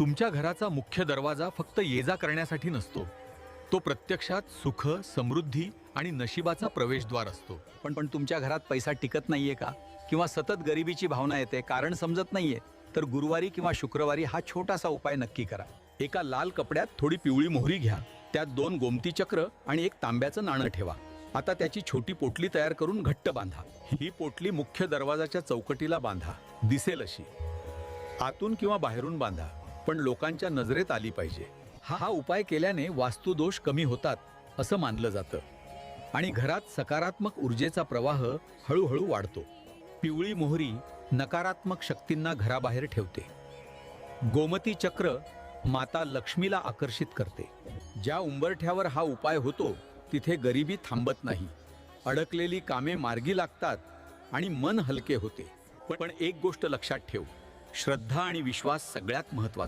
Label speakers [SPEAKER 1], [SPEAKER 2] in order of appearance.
[SPEAKER 1] तुमच्या घराचा मुख्य दरवाजा फक्त ये-जा करण्यासाठी नसतो. तो प्रत्यक्षात सुख, समृद्धी आणि नशिबाचा प्रवेशद्वार असतो.
[SPEAKER 2] पण तुमच्या घरात पैसा टिकत नाहीये का, किंवा सतत गरिबीची भावना येते, कारण समजत नाहीये, तर गुरुवारी किंवा शुक्रवारी हा छोटासा उपाय नक्की करा. एका लाल कपड्यात थोडी पिवळी मोहरी घ्या, त्यात 2 गोमती चक्र आणि 1 तांब्याचं नाणं ठेवा. आता त्याची छोटी पोटली तयार करून घट्ट बांधा. ही पोटली मुख्य दरवाजाच्या चौकटीला बांधा, दिसेल अशी. आतून किंवा बाहेरून बांधा, पण लोकांच्या नजरेत आली पाहिजे. हा उपाय केल्याने वास्तुदोष कमी होतात असं मानलं जातं आणि घरात सकारात्मक ऊर्जेचा प्रवाह हळूहळू वाढतो. पिवळी मोहरी नकारात्मक शक्तींना घराबाहेर ठेवते. गोमती चक्र माता लक्ष्मीला आकर्षित करते. ज्या उंबरठ्यावर हा उपाय होतो तिथे गरिबी थांबत नाही, अडकलेली कामे मार्गी लागतात आणि मन हलके होते. पण एक गोष्ट लक्षात ठेव, श्रद्धा आणि विश्वास सगळ्यात महत्त्वाचा.